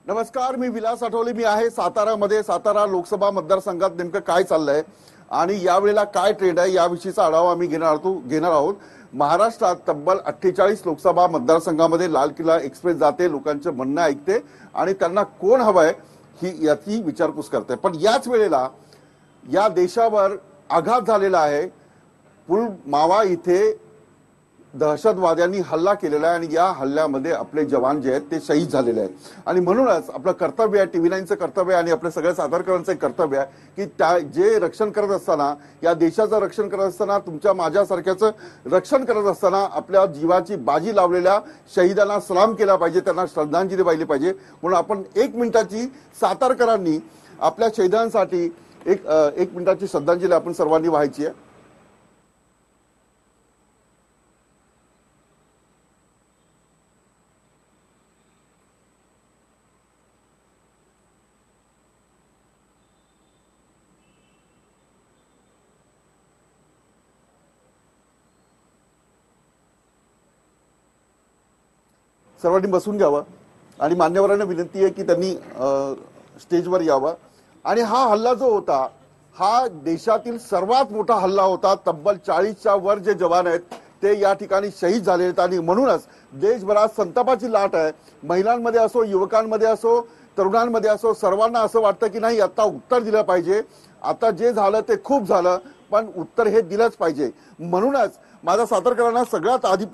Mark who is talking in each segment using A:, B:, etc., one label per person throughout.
A: नमस्कार, मी विलास आठवले. मी आहे सातारामध्ये. सातारा लोकसभा मतदारसंघात नेमकं काय चाललंय आणि यावेळेला काय ट्रेंड आहे याविषयीचा आढावा आम्ही घेणार आहोत. महाराष्ट्रात तब्बल 48 लोकसभा मतदारसंघामध्ये लाल किल्ला एक्सप्रेस जाते, लोकांचे म्हणणं ऐकते आणि त्यांना कोण हवंय याची विचारपूस करते. पण याच वेळेला या देशावर आघात झालेला आहे. पुलवामा इथे दहशतवाद्यांनी हल्ला केलेला आहे आणि या हल्ल्यामध्ये आपले जवान जे आहेत ते शहीद झालेले आहेत. आणि म्हणूनच आपलं कर्तव्य आहे, TV9 चं कर्तव्य आहे आणि आपल्या सगळ्या सातारकरांचं कर्तव्य आहे की त्या जे रक्षण करत असताना, या देशाचं रक्षण करत असताना, तुमच्या माझ्यासारख्याचं रक्षण करत असताना आपल्या जीवाची बाजी लावलेल्या शहीदांना सलाम केला पाहिजे, त्यांना श्रद्धांजली वाहिली पाहिजे. म्हणून आपण 1 मिनिटाची सातारकरांनी आपल्या शहीदांसाठी एक मिनिटाची श्रद्धांजली आपण सर्वांनी व्हायची आहे. सर्वांनी बसून घ्यावं आणि मान्यवरांना विनंती आहे की त्यांनी स्टेजवर यावं. आणि हा हल्ला जो होता हा देशातील सर्वात मोठा हल्ला होता. तब्बल 40च्या वर जे जवान आहेत ते या ठिकाणी शहीद झाले आहेत आणि म्हणूनच देशभरात संतापाची लाट आहे. महिलांमध्ये असो, युवकांमध्ये असो, तरुणांमध्ये असो, सर्वांना असं वाटतं की नाही, आता उत्तर दिलं पाहिजे. आता जे झालं ते खूप झालं, पण उत्तर हे दिलंच पाहिजे. म्हणूनच माझा सातारकरांना सगळ्यात आधी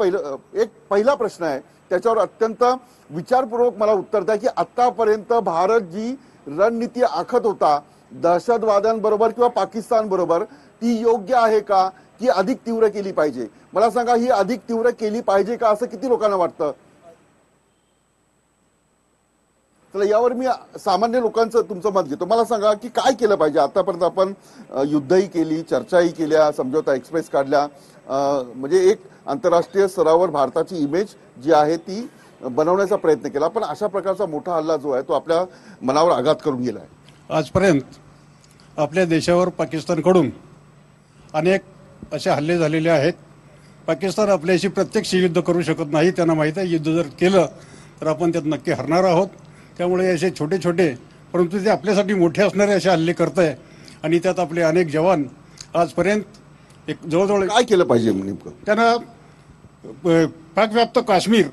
A: पहिला प्रश्न आहे, त्याच्यावर अत्यंत विचारपूर्वक मला उत्तर द्या की आतापर्यंत भारत जी रणनीती आखत होता दहशतवाद्यांबरोबर किंवा पाकिस्तान बरोबर, ती योग्य आहे का की अधिक तीव्र केली पाहिजे? मला सांगा, ही अधिक तीव्र केली पाहिजे का असं किती लोकांना वाटतं? तर यावर मी सामान्य लोकांचं तुमचं मत घेतो. मला सांगा की काय केलं पाहिजे? आतापर्यंत आपण युद्धही केली, चर्चाही केल्या, समझोता एक्सप्रेस काढल्या, म्हणजे एक आंतरराष्ट्रीय स्तरावर भारताची इमेज जी आहे ती बनवण्याचा प्रयत्न केला. पण अशा प्रकारचा मोठा हल्ला जो आहे तो आपल्या मनावर आघात करून गेलाय.
B: आजपर्यंत आपल्या देशावर पाकिस्तानकडून अनेक असे हल्ले झालेले आहेत. पाकिस्तान आपल्याशी प्रत्यक्ष युद्ध करू शकत नाही. त्यांना माहीत आहे युद्ध जर केलं तर आपण त्यात नक्की हरणार आहोत. त्यामुळे असे छोटे छोटे परंतु ते आपल्यासाठी मोठे असणारे असे हल्ले करत आहे आणि त्यात आपले अनेक जवान आजपर्यंत एक जवळजवळ
A: काय केलं पाहिजे नेमकं?
B: त्यांना पाकव्याप्त काश्मीर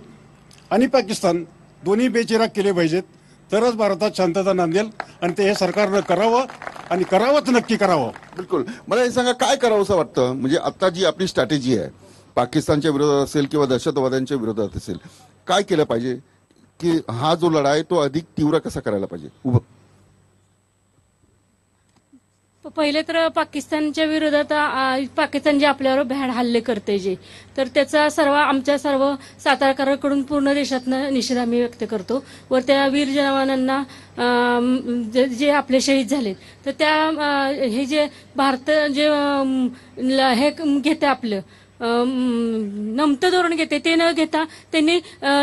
B: आणि पाकिस्तान दोन्ही बेचिराग केले पाहिजेत, तरच भारतात शांतता नांदेल आणि ते हे सरकारनं करावं आणि करावंच नक्की करावं.
A: बिलकुल. मला हे सांगा, काय करावं असं वाटतं? म्हणजे आता जी आपली स्ट्रॅटेजी आहे, पाकिस्तानच्या विरोधात असेल किंवा दहशतवाद्यांच्या विरोधात असेल, काय केलं पाहिजे की हा जो लढा आहे तो अधिक तीव्र कसा करायला पाहिजे?
C: पहिले तर पाकिस्तानच्या विरोधात पाकिस्तान जे आपल्यावर भ्याड हल्ले करते जे, तर त्याचा आमच्या सर्व सातारकरांकडून पूर्ण देशातनं निषेध आम्ही व्यक्त करतो. व त्या वीर जवानांना जे आपले शहीद झालेत, तर त्या हे जे भारत जे हे घेते आपलं नमतं धोरण घेते, ते न घेता त्यांनी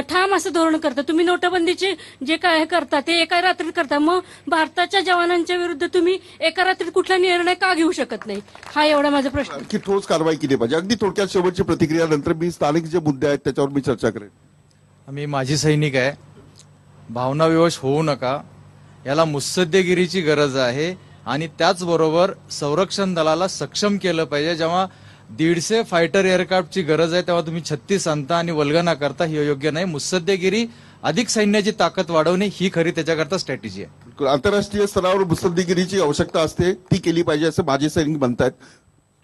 C: ठाम असं धोरण करतात. तुम्ही नोटाबंदीचे जे काय करता ते एका रात्रीत करता, मग भारताच्या जवानांच्या विरुद्ध तुम्ही एका रात्रीत कुठला निर्णय का घेऊ शकत नाही? हा एवढा माझा प्रश्न.
A: की ठोस कारवाई केली पाहिजे. अगदी थोडक्यात शेवटची प्रतिक्रिया, नंतर मी स्थानिक जे मुद्दे आहेत त्याच्यावर मी चर्चा करेन.
D: आम्ही माजी सैनिक आहे, भावनाविवश होऊ नका. याला मुत्सद्देगिरीची गरज आहे आणि त्याचबरोबर संरक्षण दलाला सक्षम केलं पाहिजे. जेव्हा 150 फायटर एअरक्राफ्टची गरज आहे तेव्हा तुम्ही 36 आणता आणि वल्गना करता, हे योग्य नाही. मुत्सद्देगिरी, अधिक सैन्याची ताकद वाढवणे ही खरी त्याच्याकरता स्ट्रॅटेजी आहे.
A: आंतरराष्ट्रीय स्तरावर मुत्सद्देगिरीची आवश्यकता असते, ती केली पाहिजे असं माजी सैनिक म्हणतात.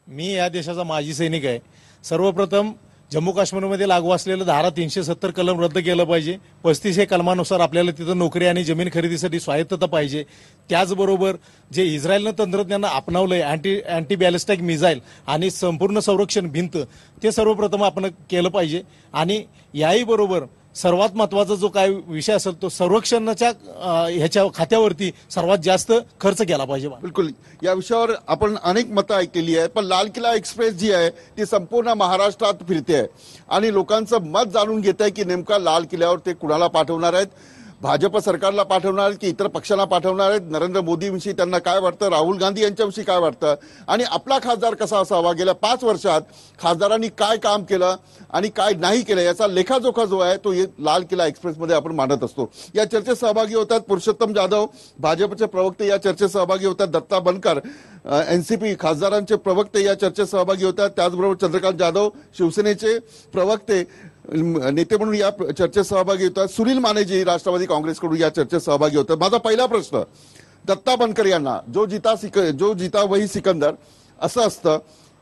E: मी या देशाचा माजी सैनिक आहे. सर्वप्रथम जम्मू काश्मीरमध्ये लागू असलेलं धारा 370 कलम रद्द केलं पाहिजे. 35 हे कलमानुसार आपल्याला तिथं नोकरी आणि जमीन खरेदीसाठी स्वायत्तता पाहिजे. त्याचबरोबर जे इस्रायलनं तंत्रज्ञान आपणावलंय, अँटी बॅलिस्टिक मिसाईल आणि संपूर्ण संरक्षण भिंत, ते सर्वप्रथम आपण केलं पाहिजे. आणि याही बरोबर सर्वात महत्वाचा जो काय विषय असेल तो संरक्षणाच्या ह्याच्या खात्यावरती सर्वात जास्त खर्च केला पाहिजे.
A: बिलकुल. या विषयावर आपण अनेक मतं ऐकलेली आहेत, पण लाल किल्ला एक्सप्रेस जी आहे ती संपूर्ण महाराष्ट्रात फिरते आहे आणि लोकांचं मत जाणून घेत आहे की नेमका लाल किल्ल्यावर ते कुणाला पाठवणार आहेत. भाजप सरकारला पाठवणार की इतर पक्षांना पाठवणार आहेत? नरेंद्र मोदींविषयी त्यांना काय वाटतं? राहुल गांधी यांच्याविषयी काय वाटतं? आणि आपला खासदार कसा असावा? गेल्या 5 वर्षात खासदारांनी काय काम केलं आणि काय नाही केलं याचा लेखाजोखा जो आहे तो लाल किल्ला एक्सप्रेसमध्ये आपण मांडत असतो. या चर्चेत सहभागी होतात पुरुषोत्तम जाधव, भाजपचे प्रवक्ते या चर्चेत सहभागी होतात. दत्ता बनकर, एनसीपी खासदारांचे प्रवक्ते या चर्चेत सहभागी होतात. त्याचबरोबर चंद्रकांत जाधव, शिवसेनेचे प्रवक्ते नेते म्हणून या चर्चेत सहभागी होतात. सुनील मानेजी राष्ट्रवादी काँग्रेसकडून या चर्चेत सहभागी होतात. माझा पहिला प्रश्न दत्ता बनकर यांना, जो जीता वही सिकंदर असं असतं,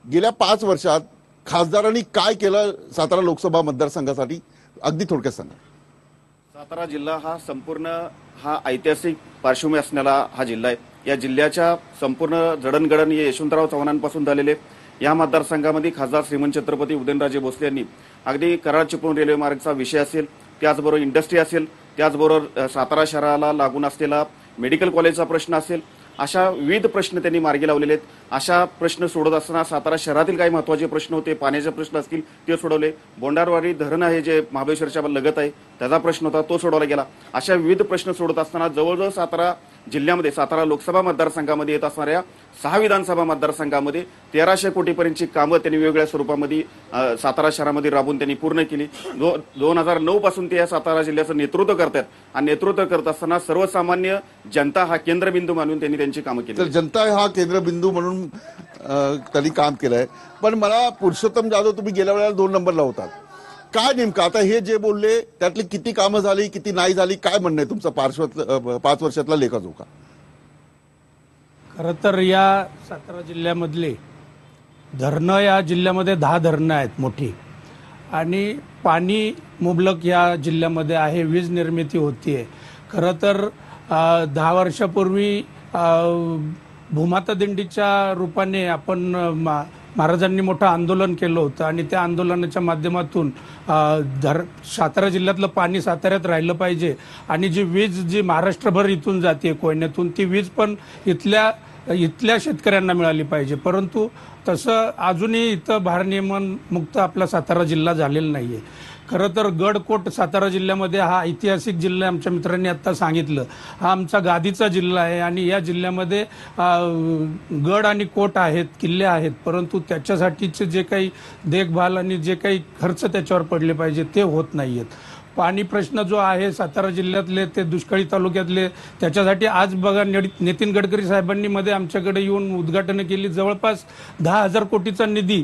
A: गेल्या 5 वर्षात खासदारांनी काय केलं सातारा लोकसभा मतदारसंघासाठी? अगदी थोडक्यात सांगा.
F: सातारा जिल्हा हा ऐतिहासिक पार्श्वभूमी असणारा हा जिल्हा आहे. या जिल्ह्याच्या संपूर्ण जडणघडण हे यशवंतराव चव्हाणांपासून झालेले. या मतदारसंघामध्ये खासदार श्रीमंत छत्रपती उदयनराजे भोसले यांनी अगदी कराड चिपळूण रेल्वे मार्गचा विषय असेल, त्याचबरोबर इंडस्ट्री असेल, त्याचबरोबर सातारा शहराला लागून असलेला मेडिकल कॉलेजचा प्रश्न असेल, अशा विविध प्रश्न त्यांनी मार्गी लावलेले आहेत. अशा प्रश्न सोडत असताना सातारा शहरातील काही महत्त्वाचे प्रश्न होते, पाण्याचे प्रश्न असतील ते सोडवले. बोंडारवाडी धरण आहे जे महाबळेश्वरच्या लगत आहे त्याचा प्रश्न होता, तो सोडवला गेला. अशा विविध प्रश्न सोडत असताना जवळजवळ सातारा जिल्ह्यामध्ये, सातारा लोकसभा मतदारसंघामध्ये येत असणाऱ्या 6 विधानसभा मतदारसंघामध्ये 1300 कोटीपर्यंतची कामं त्यांनी वेगवेगळ्या स्वरूपामध्ये सातारा शहरामध्ये राबवून त्यांनी पूर्ण केली. 2009 पासून ते या सातारा जिल्ह्याचं नेतृत्व करतात आणि नेतृत्व करत असताना सर्वसामान्य जनता हा केंद्रबिंदू मानून त्यांनी त्यांची कामं केली.
A: तर जनता हा केंद्रबिंदू म्हणून त्यांनी काम केलंय. पण मला पुरुषोत्तम जाधव, तुम्ही गेल्या वेळेला 2 नंबरला होतात, काय नेमकं आता हे जे बोलले त्यातली किती कामं झाली, किती नाही झाली, काय म्हणणं आहे तुमचं 5 वर्षातला लेखाजोखा?
G: खरं तर या सातारा जिल्ह्यामधले धरणं, या जिल्ह्यामध्ये 10 धरणं आहेत मोठी, आणि पाणी मुबलक या जिल्ह्यामध्ये आहे, वीज निर्मिती होतीये. खरं तर 10 वर्षापूर्वी भूमाता दिंडीच्या रूपाने आपण महाराजांनी मोठं आंदोलन केलं होतं आणि त्या आंदोलनाच्या माध्यमातून सातारा जिल्ह्यातलं पाणी साताऱ्यात राहिलं पाहिजे आणि जी वीज जी महाराष्ट्रभर इथून जाते कोयनेतून, ती वीज पण इथल्या शेतकऱ्यांना मिळाली पाहिजे. परंतु तसं अजूनही इथं भारनियमन मुक्त आपला सातारा जिल्हा झालेला नाहीये. खरं तर गडकोट सातारा जिल्ह्यामध्ये हा ऐतिहासिक जिल्हा, आमच्या मित्रांनी आता सांगितलं, हा आमचा गादीचा जिल्हा आहे आणि या जिल्ह्यामध्ये गड आणि कोट आहेत, किल्ले आहेत, परंतु त्याच्यासाठीचे जे काही देखभाल आणि जे काही खर्च त्याच्यावर पडले पाहिजे ते होत नाहीयेत. पाणी प्रश्न जो आहे सातारा जिल्ह्यातले ते दुष्काळी तालुक्यातले, त्याच्यासाठी आज बघा नितीन गडकरी साहेबांनी मध्ये आमच्याकडे येऊन उद्घाटन केली. जवळपास 10,000 कोटीचा निधी,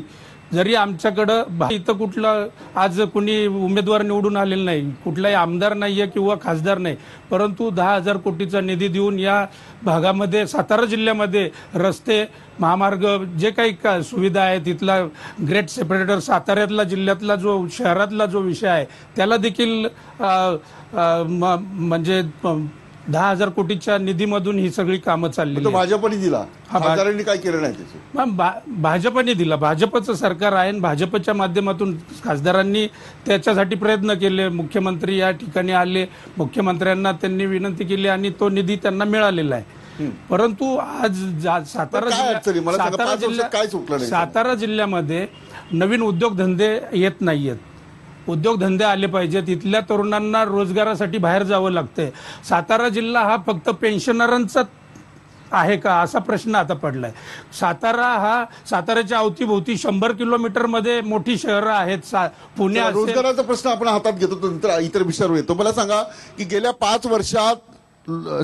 G: जरी आमच्याकडं इथं कुठलं आज कुणी उमेदवार निवडून आलेला नाही, कुठलाही आमदार नाहीये किंवा खासदार नाही, परंतु 10,000 कोटीचा निधी देऊन या भागामध्ये सातारा जिल्ह्यामध्ये रस्ते, महामार्ग, जे काही सुविधा आहे, तिथला ग्रेट सेपरेटर साताऱ्यातला जिल्ह्यातला जो शहरातला जो विषय आहे त्याला देखील म्हणजे 10,000 कोटीच्या निधीमधून ही सगळी कामं चालली.
A: भाजपने दिला, खासदारांनी काय केलं नाही त्याचे?
G: भाजपने दिला, भाजपचं सरकार आहे आणि भाजपच्या माध्यमातून खासदारांनी त्याच्यासाठी प्रयत्न केले. मुख्यमंत्री या ठिकाणी आले, मुख्यमंत्र्यांना त्यांनी विनंती केली आणि तो निधी त्यांना मिळालेला आहे. परंतु आज सातारा जिल्ह्यामध्ये नवीन उद्योगधंदे येत नाहीयेत. उद्योगधंदे आले पाहिजेत, इथल्या तरुणांना रोजगारासाठी बाहेर जावं लागतंय. सातारा जिल्हा हा फक्त पेन्शनरांचा आहे का असा प्रश्न आता पडलाय. साताऱ्याच्या अवतीभोवती 100 किलोमीटरमध्ये मोठी शहरं आहेत. पुणे,
A: रोजगाराचा प्रश्न आपण हातात घेतो, नंतर इतर विषयावर येतो. मला सांगा की गेल्या 5 वर्षात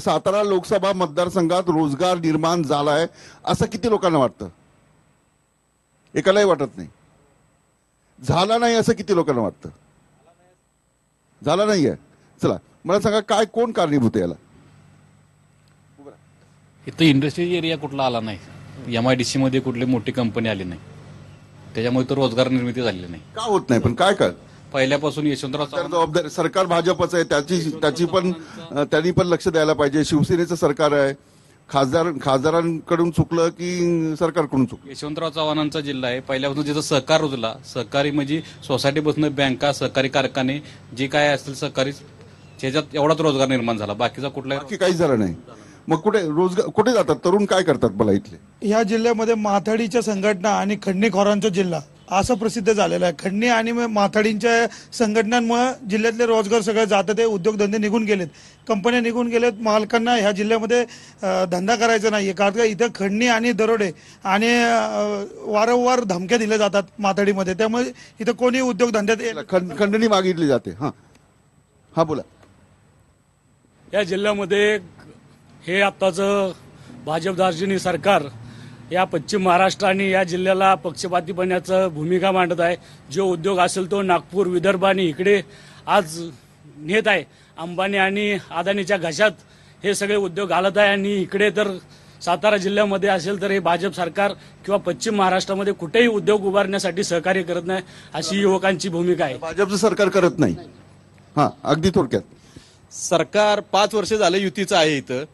A: सातारा लोकसभा मतदारसंघात रोजगार निर्माण झालाय असं किती लोकांना वाटतं? एकालाही वाटत नाही. झाला नाही असं किती लोकांना वाटतं? झाला नाहीये. चला मला सांगा, काय कोण कारणीभूत आहे याला?
H: इथं इंडस्ट्रियल एरिया कुठला आला नाही, MIDC मध्ये कुठली मोठी कंपनी आली नाही, त्याच्यामुळे तर रोजगार निर्मिती झालेली नाही.
A: का होत नाही? पण काय
H: पहिल्यापासून यशवंतराव
A: जबाबदारी सरकार भाजपचं आहे, त्याची पण त्यांनी पण लक्ष द्यायला पाहिजे. शिवसेनेचं सरकार आहे, खासदारांकडून चुकलं की सरकारकडून चुकलं?
H: यशवंतराव चव्हाणांचा जिल्हा आहे, पहिल्यापासून जिथं सहकार रुजला, सहकारी म्हणजे सोसायटीपासून बँका, सहकारी कारखाने, जे काय असतील सहकारी, त्याच्यात एवढाच रोजगार निर्माण झाला, बाकीचा कुठला
A: काहीच झालं नाही. मग कुठे जातात तरुण, काय करतात? मला इथले
I: या जिल्ह्यामध्ये माथाडीच्या संघटना आणि खंडणीखोरांचा जिल्हा असं प्रसिद्ध झालेलं आहे. खडणी आणि माथाडींच्या संघटनांमुळे जिल्ह्यातले रोजगार सगळे जातात आहे, उद्योगधंदे निघून गेलेत, कंपन्या निघून गेलेत, मालकांना ह्या जिल्ह्यामध्ये धंदा करायचा नाही आहे. कारण का इथं खडणी आणि दरोडे आणि वारंवार धमक्या दिल्या जातात माथाडीमध्ये, त्यामुळे इथं कोणी उद्योगधंद्यात
A: खंडणी मागितली जाते. हा बोला.
J: या जिल्ह्यामध्ये हे आत्ताचं भाजप दार्जिनी सरकार या पश्चिम महाराष्ट्र आणि या जिल्ह्याला पक्षपाती बनण्याचं भूमिका मांडत आहे. जो उद्योग असेल तो नागपूर, विदर्भ आणि इकडे आज नेत आहे. अंबानी आणि अदानीच्या घशात हे सगळे उद्योग घालत आहे आणि इकडे तर सातारा जिल्ह्यामध्ये असेल तर हे भाजप सरकार किंवा पश्चिम महाराष्ट्रामध्ये कुठेही उद्योग उभारण्यासाठी सहकार्य करत नाही, अशी युवकांची भूमिका आहे.
A: भाजपचं सरकार करत नाही. अगदी थोडक्यात.
K: सरकार 5 वर्ष झाले युतीचं आहे. इथं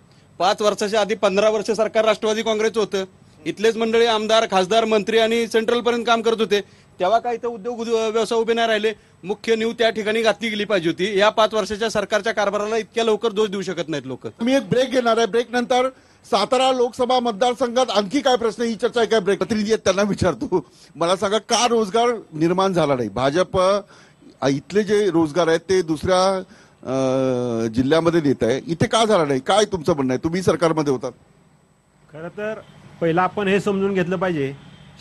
K: 5 वर्षाच्या आधी 15 वर्ष सरकार राष्ट्रवादी काँग्रेसचं होतं. इथलेच मंडळी आमदार, खासदार, मंत्री आणि सेंट्रल पर्यंत काम करत होते. तेव्हा काय इथं उद्योग व्यवसाय उभे नाही राहिले. मुख्य नीव त्या ठिकाणी घातली गेली पाहिजे होती. या 5 वर्षाच्या सरकारच्या कारभाराला इतक्या लवकर दोष देऊ शकत नाहीत लोक.
A: मी एक ब्रेक घेणार आहे. ब्रेक नंतर सातारा लोकसभा मतदारसंघात आणखी काय प्रश्न, ही चर्चा काय ब्रेक प्रतिनिधी आहेत त्यांना विचारतो. मला सांगा, का रोजगार निर्माण झाला नाही? भाजप इथले जे रोजगार आहेत ते दुसऱ्या जिल्ह्यामध्ये देत आहे, इथे का झाला नाही? काय तुमचं म्हणणं आहे? तुम्ही सरकारमध्ये होतात.
L: खरं तर पहिला आपण हे समजून घेतलं पाहिजे,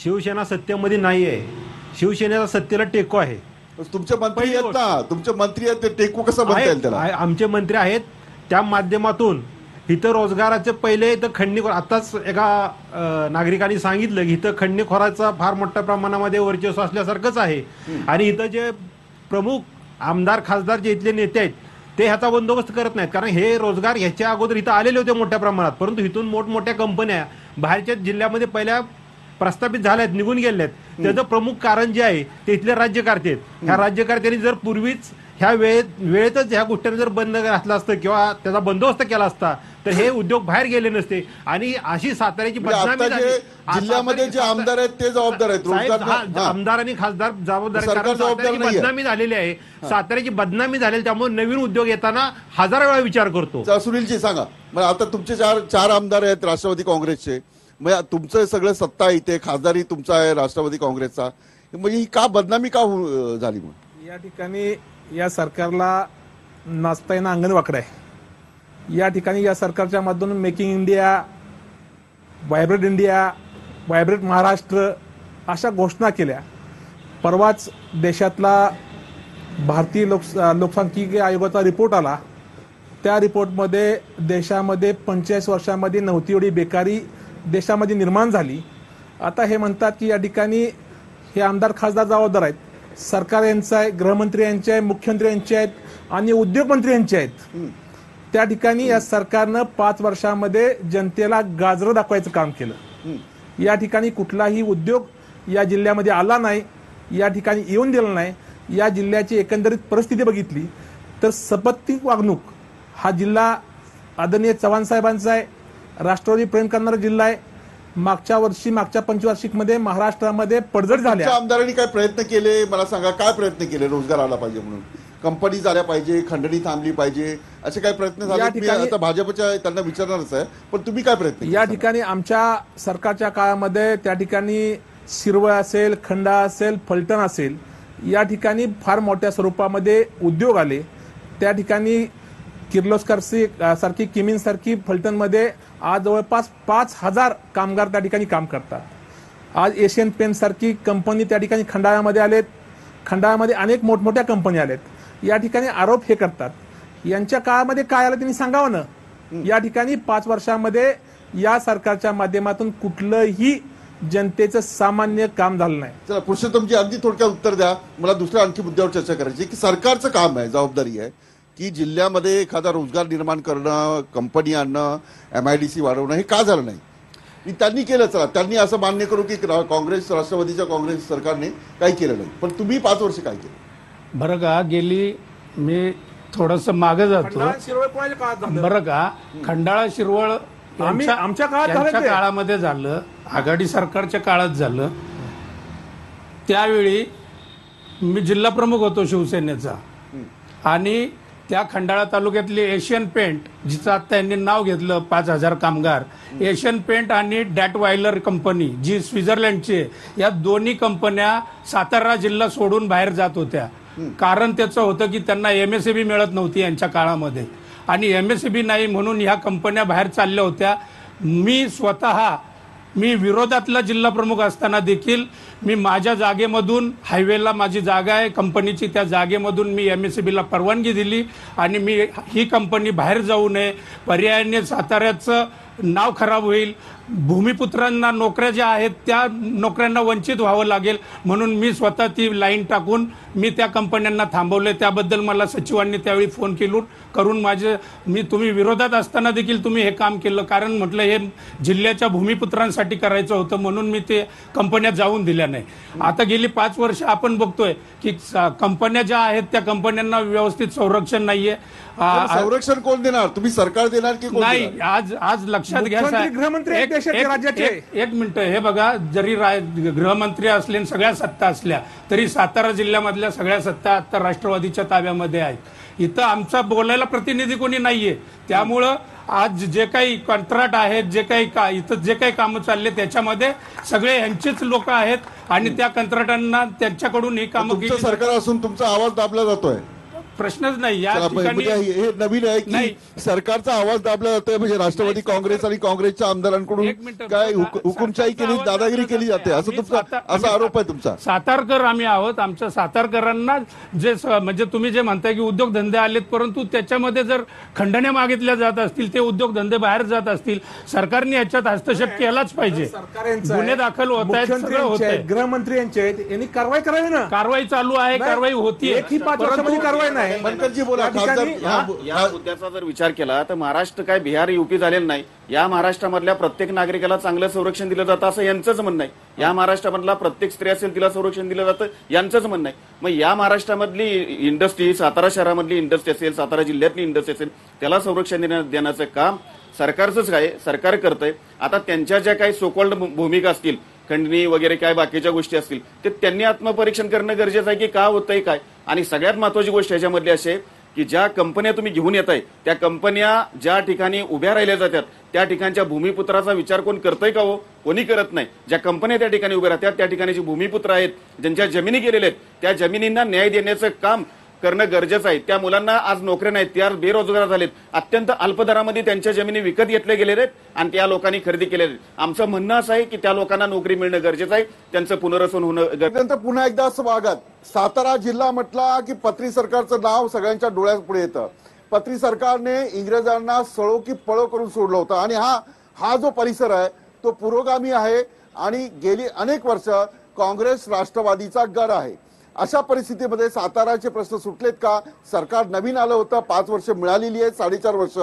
L: शिवसेना सत्तेमध्ये नाही आहे, शिवसेनेचा सत्तेला टेको आहे.
A: तुमचे मंत्री आहेत ना, तुमचे मंत्री आहेत, ते टेको कसं म्हणता येईल त्याला?
L: आमचे मंत्री आहेत, त्या माध्यमातून इथं रोजगाराचे पहिले इथं खंडणीखोर, आताच एका नागरिकांनी सांगितलं की इथं खंडणीखोराचा फार मोठ्या प्रमाणामध्ये वर्चस्व असल्यासारखंच आहे. आणि इथं जे प्रमुख आमदार, खासदार जे इथले नेते आहेत ते ह्याचा बंदोबस्त करत नाहीत. कारण हे रोजगार ह्याच्या अगोदर इथं आलेले होते मोठ्या प्रमाणात, परंतु इथून मोठमोठ्या कंपन्या बाहेरच्या जिल्ह्यामध्ये पहिल्या प्रस्थापित झाल्या आहेत, निघून गेल्या आहेत. त्याचं प्रमुख कारण जे आहे ते इथले राज्यकर्ते आहेत. ह्या राज्यकर्त्यांनी जर पूर्वीच ह्या वेळेतच ह्या गोष्टींना जर बंद घातला असतं किंवा त्याचा बंदोबस्त केला असता तर हे उद्योग बाहेर गेले नसते. आणि अशी साताऱ्याची बदनामी झाली.
A: जिल्ह्यामध्ये जे आमदार आहेत ते जबाबदार आहेत.
L: आमदार आणि खासदार जबाबदार, बदनामी झालेली आहे. साताऱ्याची बदनामी झालेली, त्यामुळे नवीन उद्योग येताना 1000 वेळा विचार करतो.
A: सुनीलजी सांगा, मग आता तुमचे चार आमदार आहेत राष्ट्रवादी काँग्रेसचे, मग तुमचं सगळं सत्ता इथे, खासदारी तुमचा आहे राष्ट्रवादी काँग्रेसचा, म्हणजे ही का बदनामी का झाली? मग
M: या ठिकाणी या सरकारला नाचता येणं अंगण वाकडं आहे. या ठिकाणी या सरकारच्या माध्यमातून making India, vibrant India, vibrant Maharashtra अशा घोषणा केल्या. परवाच देशातला भारतीय लोकसंख्यिकी आयोगाचा रिपोर्ट आला. त्या रिपोर्टमध्ये देशामध्ये 45 वर्षांमध्ये नव्हती एवढी बेकारी देशामध्ये निर्माण झाली. आता हे म्हणतात की या ठिकाणी हे आमदार, खासदार जबाबदार आहेत. सरकार यांचं आहे, गृहमंत्री यांचे आहे, मुख्यमंत्री यांचे आहेत आणि उद्योगमंत्री यांचे आहेत. त्या ठिकाणी या सरकारनं 5 वर्षामध्ये जनतेला गाजरं दाखवायचं काम केलं. या ठिकाणी कुठलाही उद्योग या जिल्ह्यामध्ये आला नाही, या ठिकाणी येऊन दिला नाही. या जिल्ह्याची एकंदरीत परिस्थिती बघितली तर सपत्नीक वागणूक हा जिल्हा आदरणीय चव्हाण साहेबांचा आहे. राष्ट्रवादी प्रेम करणारा जिल्हा आहे. मागच्या पंचवार्षिकमध्ये महाराष्ट्रामध्ये पडझड झाल्या.
A: आमदारांनी काय प्रयत्न केले मला सांगा? काय प्रयत्न केले रोजगार आला पाहिजे म्हणून? कंपनी झाल्या पाहिजे, खंडणी थांबली पाहिजे, असे काय प्रयत्न झाले? मी आता भाजपच्या त्यांना विचारणारच आहे, पण तुम्ही काय प्रयत्न?
M: या ठिकाणी आमच्या सरकारच्या काळामध्ये त्या ठिकाणी शिरवळ असेल, खंडा असेल, फलटण असेल, या ठिकाणी फार मोठ्या स्वरूपामध्ये उद्योग आले. त्या ठिकाणी किर्लोस्कर सारखी, किमीन सारखी फलटणमध्ये आज जवळपास 5000 कामगार त्या ठिकाणी काम करतात. आज एशियन पेंट सारखी कंपनी त्या ठिकाणी खंडाळ्यामध्ये आलेत. खंडाळ्यामध्ये अनेक मोठमोठ्या कंपन्या आल्यात. या ठिकाणी आरोप हे करतात. यांच्या काळामध्ये काय आलं त्यांनी सांगावं ना. या ठिकाणी 5 वर्षांमध्ये या सरकारच्या माध्यमातून कुठलंही जनतेचं सामान्य काम झालं नाही.
A: चला, पुरुषोत्तमजी अगदी थोडक्यात उत्तर द्या. मला दुसऱ्या आणखी मुद्द्यावर चर्चा करायची की सरकारचं काम आहे, जबाबदारी आहे की जिल्ह्यामध्ये एखादा रोजगार निर्माण करणं, कंपनी आणणं, MIDC वाढवणं, हे का झालं नाही? त्यांनी केलं. चला, त्यांनी असं मान्य करू की काँग्रेस, राष्ट्रवादीच्या काँग्रेस सरकारने काही केलं नाही, पण तुम्ही 5 वर्ष काय केलं?
G: बरं का, गेली मी थोडंसं मागे जातो. बरं का, खंडाळा शिरवळ
M: आमच्या
G: काळामध्ये झालं, आघाडी सरकारच्या काळात झालं. त्यावेळी मी जिल्हा प्रमुख होतो शिवसेनेचा आणि त्या खंडाळा तालुक्यातली एशियन पेंट, जिचं आता त्यांनी नाव घेतलं 5,000 कामगार, एशियन पेंट आणि डॅटवायलर कंपनी जी स्वित्झर्लंडची आहे, या दोन्ही कंपन्या सातारा जिल्हा सोडून बाहेर जात होत्या. कारण त्याचं होतं की त्यांना MSAB मिळत नव्हती यांच्या काळामध्ये, आणि MSAB नाही म्हणून ह्या कंपन्या बाहेर चालल्या होत्या. मी विरोधातला जिल्हा प्रमुख असताना देखील मी माझ्या जागेमधून, हायवेला माझी जागा आहे कंपनीची, त्या जागेमधून मी MSABला परवानगी दिली आणि मी ही कंपनी बाहेर जाऊ नये, पर्यायाने साताऱ्याचं नाव खराब होईल, भूमिपुत्रांना नोकऱ्या ज्या आहेत त्या नोकऱ्यांना वंचित व्हावं लागेल, म्हणून मी स्वतः ती लाईन टाकून मी त्या कंपन्यांना थांबवले. त्याबद्दल मला सचिवांनी त्यावेळी फोन करून तुम्ही विरोधात असताना देखील तुम्ही हे काम केलं, कारण म्हटलं हे जिल्ह्याच्या भूमिपुत्रांसाठी करायचं होतं, म्हणून मी ते कंपन्या जाऊन दिल्या नाही. आता गेली 5 वर्ष आपण बघतोय की कंपन्या ज्या आहेत त्या कंपन्यांना व्यवस्थित संरक्षण नाहीये.
A: संरक्षण कोण देणार? तुम्ही सरकार देणार की कोण
G: नाही?
A: देणार?
G: आज लक्षात घ्या
M: गृहमंत्री आहेत देशाचे, राज्याचे.
G: एक मिनिट, हे बघा, जरी गृहमंत्री असले आणि सगळ्या सत्ता असल्या तरी सातारा जिल्ह्यामधल्या सगळ्या सत्ता आता राष्ट्रवादीच्या ताब्यामध्ये आहेत. इथं आमचा बोलायला प्रतिनिधी कोणी नाहीये. त्यामुळं आज जे काही कंत्राट आहेत, इथं जे काही कामं चालले त्याच्यामध्ये सगळे यांचेच लोक आहेत आणि त्या कंत्राटांना त्यांच्याकडून ही कामं
A: तुमचं सरकार असून तुमचा आवाज दाबला जातोय.
G: प्रश्नच नाही या ठिकाणी.
A: हे नवीन आहे की सरकारचा आवाज दाबला जातोय, म्हणजे राष्ट्रवादी काँग्रेस आणि काँग्रेसच्या आमदारांकडून काय हुकुमशाही केली, दादागिरी केली जाते, असं तुमचा असा आरोप आहे तुमचा.
G: सातारकर आम्ही आहोत. आमच्या सातारकरांना जे म्हणजे तुम्ही जे म्हणताय की उद्योगधंदे आलेत, परंतु त्याच्यामध्ये जर खंडण्या मागितल्या जात असतील, ते उद्योगधंदे बाहेर जात असतील, सरकारने याच्यात हस्तक्षेप केलाच पाहिजे. गुन्हे दाखल होत आहेत, सगळं होत आहे.
M: गृहमंत्री यांचे आहेत, यांनी कारवाई करावी ना.
G: कारवाई चालू आहे, कारवाई होतीये,
M: 5 वर्षामध्ये कारवाई नाही.
A: बनकरजी बोला.
F: या मुद्द्याचा जर विचार केला तर महाराष्ट्र काय बिहार UP झालेलं नाही. या महाराष्ट्रामधल्या प्रत्येक नागरिकाला चांगलं संरक्षण दिलं जातं असं यांचंच म्हणणं आहे. या महाराष्ट्रामधला प्रत्येक स्त्री असेल तिला संरक्षण दिलं जातं यांचंच म्हणणं आहे. मग या महाराष्ट्रामधली इंडस्ट्री, सातारा शहरामधली इंडस्ट्री असेल, सातारा जिल्ह्यातली इंडस्ट्री असेल, त्याला संरक्षण देण्याचं काम सरकारचंच काय सरकार करतंय. आता त्यांच्या ज्या काही सोकॉल्ड भूमिका असतील, खंडणी वगैरे काय बाकीच्या गोष्टी असतील, ते त्यांनी आत्मपरीक्षण करणं गरजेचं आहे की का होतंय काय. आणि सगळ्यात महत्वाची गोष्ट ह्याच्यामधली अशी आहे की ज्या कंपन्या तुम्ही घेऊन येताय त्या कंपन्या ज्या ठिकाणी उभ्या राहिल्या जातात त्या ठिकाणच्या भूमिपुत्राचा विचार कोण करतंय का? हो, कोणी करत नाही. ज्या कंपन्या त्या ठिकाणी उभ्या राहतात त्या ठिकाणी भूमिपुत्र आहेत, ज्यांच्या जमिनी गेलेल्या आहेत, त्या जमिनींना न्याय देण्याचं काम करणं गरजेचं आहे. त्या मुलांना आज नोकऱ्या नाहीत, त्या बेरोजगार झालेत, अत्यंत अल्प दरामध्ये त्यांच्या जमिनी विकत घेतल्या गेलेल्या आहेत आणि त्या लोकांनी खरेदी केलेल्या आहेत. आमचं म्हणणं असं आहे की त्या लोकांना नोकरी मिळणं गरजेचं आहे, त्यांचं पुनर्वसन होणं गरजेचं.
A: पुन्हा एकदा स्वागत. सातारा जिल्हा म्हटला की पत्री सरकारचं नाव सगळ्यांच्या डोळ्यापुढे येतं. पत्री सरकारने इंग्रजांना सळो की पळो करून सोडलं होतं आणि हा जो परिसर आहे तो पुरोगामी आहे आणि गेली अनेक वर्ष काँग्रेस राष्ट्रवादीचा गड आहे. अशा परिस्थितीमध्ये साताराचे प्रश्न सुटलेत का? सरकार नवीन आलं होतं, 5 वर्ष मिळालेली आहेत, 4.5 वर्ष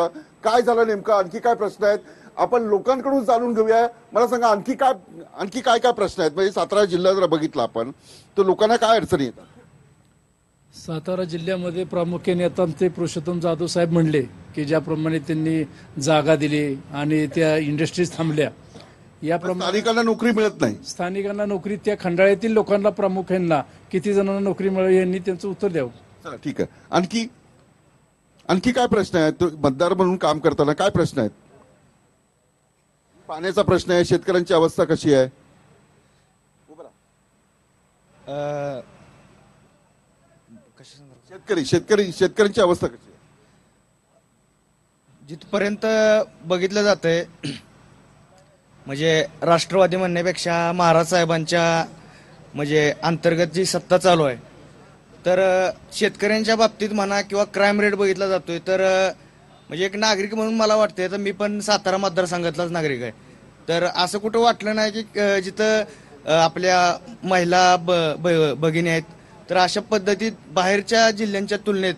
A: काय झालं नेमकं? आणखी काय प्रश्न आहेत आपण लोकांकडून जाणून घेऊया. मला सांगा आणखी काय काय प्रश्न आहेत? म्हणजे सातारा जिल्हा जर बघितला आपण तर लोकांना काय अडचणी येतात?
N: सातारा जिल्ह्यामध्ये प्रामुख्याने आता ते पुरुषोत्तम जाधव साहेब म्हणले की ज्याप्रमाणे त्यांनी जागा दिली आणि त्या इंडस्ट्रीज थांबल्या, याप्रमाणे
A: स्थानिकांना नोकरी मिळत नाही.
N: स्थानिकांना नोकरी, त्या खंडाळ्यातील लोकांना प्रामुख्याने किती जणांना नोकरी मिळाली यांनी त्यांचं उत्तर द्यावं.
A: चला ठीक आहे. आणखी काय प्रश्न आहेत? मतदार म्हणून काम करताना काय प्रश्न आहेत? पाण्याचा प्रश्न आहे, शेतकऱ्यांची अवस्था कशी आहे? शेतकऱ्यांची अवस्था कशी आहे?
O: जिथपर्यंत बघितलं जातंय म्हणजे राष्ट्रवादी म्हणण्यापेक्षा महाराज साहेबांच्या म्हणजे अंतर्गत जी सत्ता चालू आहे, तर शेतकऱ्यांच्या बाबतीत म्हणा किंवा क्राईम रेट बघितला जातोय, तर म्हणजे एक नागरिक म्हणून मला वाटतंय, तर मी पण सातारा मतदारसंघातलाच नागरिक आहे, तर असं कुठं वाटलं नाही की जिथं आपल्या महिला भगिनी आहेत, तर अशा पद्धतीत बाहेरच्या जिल्ह्यांच्या तुलनेत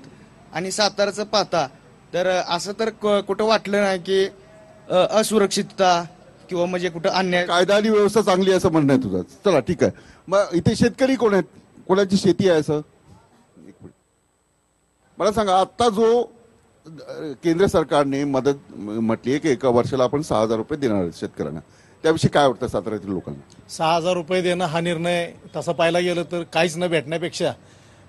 O: आणि साताराचं पाहता तर असं तर कुठं वाटलं नाही की असुरक्षितता किंवा म्हणजे कुठं अन्याय.
A: कायदा आणि व्यवस्था चांगली असं म्हणणं आहे तुझं. चला ठीक आहे. मग इथे शेतकरी कोण आहेत? कोणाची शेती आहे असं? मला सांगा, आता जो केंद्र सरकारने मदत म्हटली आहे की एका वर्षाला आपण 6,000 रुपये देणार आहेत शेतकऱ्यांना, त्याविषयी काय वाटतं साताऱ्यातील लोकांना?
E: 6,000 रुपये देणं हा निर्णय तसा पाहायला गेलं तर काहीच न भेटण्यापेक्षा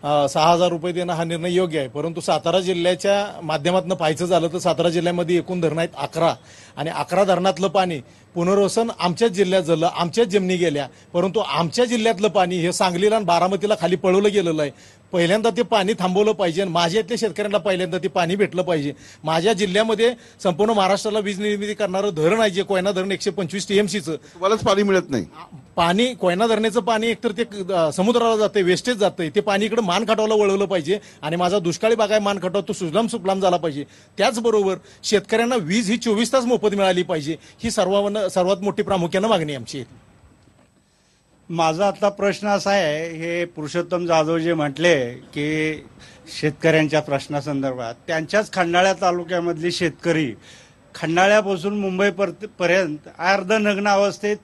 E: 6,000 रुपये देणं हा निर्णय योग्य आहे. परंतु सातारा जिल्ह्याच्या माध्यमातून पाहायचं झालं तर सातारा जिल्ह्यामध्ये एकूण धरणं आहेत 11 आणि 11 धरणातलं पाणी पुनर्वसन आमच्याच जिल्ह्यात झालं, आमच्याच जमिनी गेल्या. परंतु आमच्या जिल्ह्यातलं पाणी हे सांगलीला आणि बारामतीला खाली पळवलं गेलेलं आहे. पहिल्यांदा ते पाणी थांबवलं पाहिजे आणि माझ्या इथल्या शेतकऱ्यांना पहिल्यांदा ते पाणी भेटलं पाहिजे. माझ्या जिल्ह्यामध्ये संपूर्ण महाराष्ट्राला वीज निर्मिती करणारं धरण आहे जे कोयना धरण 125 TMCचं.
A: तुम्हालाच पाणी मिळत नाही.
E: पाणी कोयना धरणाचं पाणी एकतर ते समुद्राला जाते, वेस्टेज जाते. ते पाणी इकडे मानखटावला वळवलं पाहिजे आणि माझा दुष्काळी भाग आहे मानखटाव, तो सुजलाम सुफलाम झाला पाहिजे. त्याचबरोबर शेतकऱ्यांना वीज ही 24 तास मोफत मिळाली पाहिजे. ही सर्वात मोठी प्रामुख्यानं मागणी आमची आहे.
P: माझा आता प्रश्न असा आहे, हे पुरुषोत्तम जाधव जे म्हटले की शेतकऱ्यांच्या प्रश्नासंदर्भात, त्यांच्याच खंडाळा तालुक्यामधली शेतकरी खंडाळ्यापासून मुंबईपर्यंत अर्धनग्न अवस्थेत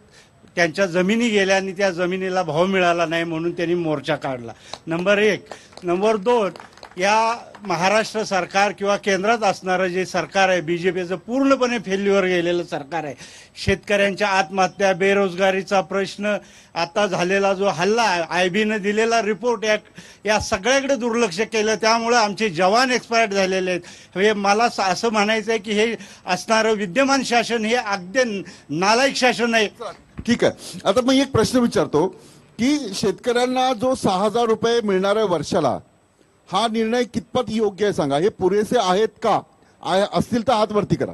P: त्यांच्या जमिनी गेल्या आणि त्या जमिनीला भाव मिळाला नाही म्हणून त्यांनी मोर्चा काढला. नंबर 1. नंबर 2, या महाराष्ट्र सरकार किंवा केंद्रात असणारं जे सरकार आहे बीजेपीचं पूर्णपणे फेल्युअर गेलेलं सरकार आहे. शेतकऱ्यांच्या आत्महत्या, बेरोजगारीचा प्रश्न, आता झालेला जो हल्ला, IB-ने दिलेला रिपोर्ट, या सगळ्याकडे दुर्लक्ष केलं. त्यामुळे आमचे जवान एक्सपायर्ड झालेले आहेत. हे मला असं म्हणायचं आहे की हे असणारं विद्यमान शासन हे अगदी नालायक शासन आहे.
A: ठीक आहे. आता मी एक प्रश्न विचारतो की शेतकऱ्यांना जो 6,000 रुपये मिळणार आहे वर्षाला, हा निर्णय कितपत योग्य आहे सांगा. हे पुरेसे आहेत का? असतील तर हात वरती करा.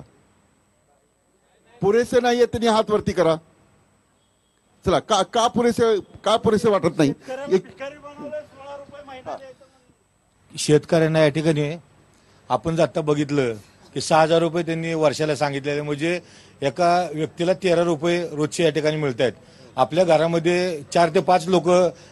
A: पुरेसे नाहीये त्यांनी हात वरती करा. चला, का पुरेसे वाटत नाही?
Q: शेतकऱ्यांना या ठिकाणी आपण जर आता बघितलं की 6,000 रुपये त्यांनी वर्षाला सांगितलेले, म्हणजे एका व्यक्तीला 13 रुपये रोजचे या ठिकाणी मिळत आहेत. आपल्या घरामध्ये 4 ते 5 लोक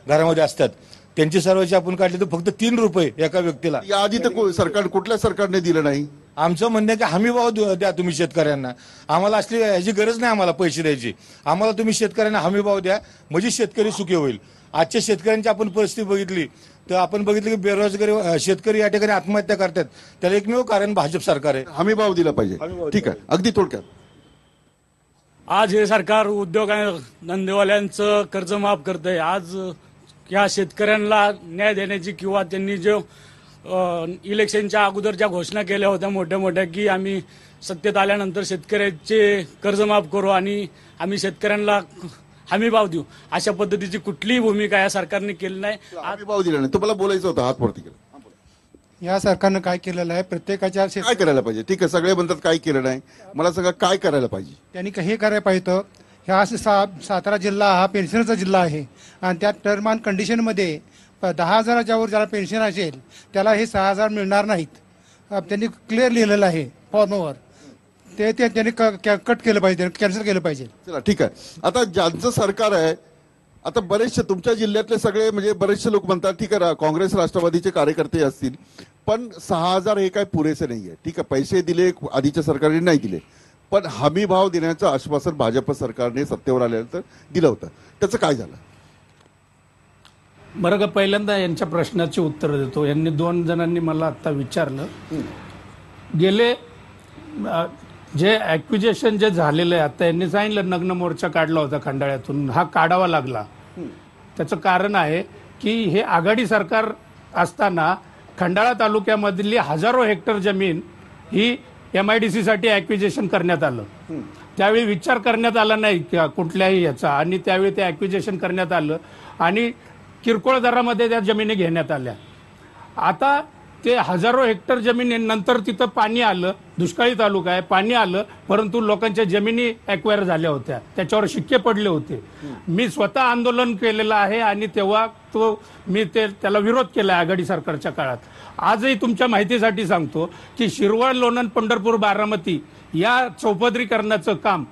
Q: घरामध्ये असतात, त्यांची सर्वांची आपण काढली तर फक्त 3 रुपये एका व्यक्तीला.
A: याआधी तर सरकार, कुठल्या सरकारने दिलं नाही.
Q: आमचं म्हणणं आहे की हमी भाव द्या तुम्ही शेतकऱ्यांना. आम्हाला असली ह्याची गरज नाही आम्हाला पैसे द्यायची. आम्हाला तुम्ही शेतकऱ्यांना हमी भाव द्या, म्हणजे शेतकरी सुखी होईल. आजच्या शेतकऱ्यांची आपण परिस्थिती बघितली तर आपण बघितलं की बेरोजगारी शेतकरी या ठिकाणी आत्महत्या करतात. त्याला एकमेव कारण भाजप सरकार आहे.
A: हमी भाव दिला पाहिजे. ठीक आहे, अगदी थोडक्यात.
J: आज हे सरकार उद्योग आणि धंदेवाल्यांचं कर्ज माफ करतंय. आज या शेतकऱ्यांना न्याय देण्याची किंवा त्यांनी जो इलेक्शनच्या अगोदर ज्या घोषणा केल्या होत्या मोठ्या मोठ्या की आम्ही सत्तेत आल्यानंतर शेतकऱ्याचे कर्ज माफ करू आणि आम्ही शेतकऱ्यांना हमी भाव देऊ, अशा पद्धतीची कुठलीही भूमिका या सरकारने केली नाही.
A: हमी भाव दिला नाही. तुम्हाला बोलायचं होतं, हात वरती केला.
R: या सरकारनं काय केलेलं आहे, प्रत्येकाच्या
A: काय करायला पाहिजे? ठीक आहे, सगळे म्हणतात काय केलं नाही. मला सांगा काय करायला पाहिजे.
R: त्यांनी हे करायला पाहिजे. ह्या सातारा जिल्हा हा पेन्शनचा जिल्हा आहे आणि त्या टर्म अँड कंडिशनमध्ये 10,000च्या वर ज्याला पेन्शन असेल त्याला हे 6,000 मिळणार नाहीत. त्यांनी क्लिअर लिहिलेलं आहे फॉर्मवर. ते त्यांनी कट केलं पाहिजे, कॅन्सल केलं पाहिजे.
A: चला, ठीक आहे. आता ज्यांचं सरकार आहे, आता बरेचसे तुमच्या जिल्ह्यातले सगळे म्हणजे बरेचसे लोक म्हणतात ठीक आहे काँग्रेस राष्ट्रवादीचे कार्यकर्ते असतील, पण 6,000 हे काय पुरेसे नाहीये. ठीक आहे, पैसे दिले आधीच्या सरकारने नाही दिले, पण हमी भाव देण्याचं आश्वासन भाजप सरकारने सत्तेवर आल्यानंतर दिलं होतं. त्याचं काय झालं?
G: बरं का, पहिल्यांदा यांच्या प्रश्नाची उत्तर देतो. यांनी 2 जणांनी मला आता विचारलं, गेले जे ॲक्विजेशन जे झालेलं आहे, आता यांनी सांगितलं नग्न मोर्चा काढला होता खंडाळ्यातून, हा काढावा लागला. त्याचं कारण आहे की हे आघाडी सरकार असताना खंडाळा तालुक्यामधली हजारो हेक्टर जमीन ही MIDC साठी ॲक्विजेशन करण्यात आलं. त्यावेळी विचार करण्यात आला नाही कुठल्याही याचा, आणि त्यावेळी ते ॲक्विजेशन करण्यात आलं आणि किरकोळ दरामध्ये त्या जमिनी घेण्यात आल्या. आता ते हजारो हेक्टर जमिनीनंतर तिथं पाणी आलं, दुष्काळी तालुका आहे, पाणी आलं, परंतु लोकांच्या जमिनी ॲक्वायर झाल्या होत्या, त्याच्यावर शिक्के पडले होते. मी स्वतः आंदोलन केलेलं आहे आणि तेव्हा मी त्याला विरोध केला आघाडी सरकारच्या काळात. आजही तुमच्या माहितीसाठी सांगतो की शिरवळ, लोणंद, पंढरपूर, बारामती या चौपदरीकरणाचं काम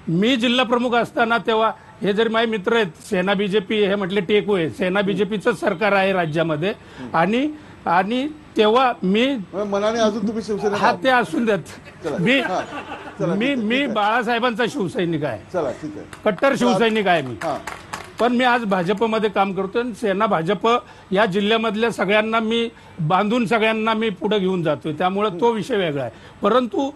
G: मी जिल्हा प्रमुख असताना, तेव्हा हे जरी माझे मित्र आहेत सेना बीजेपी, हे म्हटले टेकू आहे, सेना बीजेपीचंच सरकार आहे राज्यामध्ये, आणि तेव्हा मी
A: मनाने अजून तुम्ही शिवसेना
G: हा ते असून देत, मी बाळासाहेबांचा शिवसैनिक आहे.
A: चला, ठीक आहे,
G: कट्टर शिवसैनिक आहे मी. पण मी आज भाजपमध्ये काम करतोय. सेना भाजप या जिल्ह्यामधल्या सगळ्यांना मी बांधून सगळ्यांना मी पुढे घेऊन जातोय, त्यामुळे तो विषय वेगळा आहे. परंतु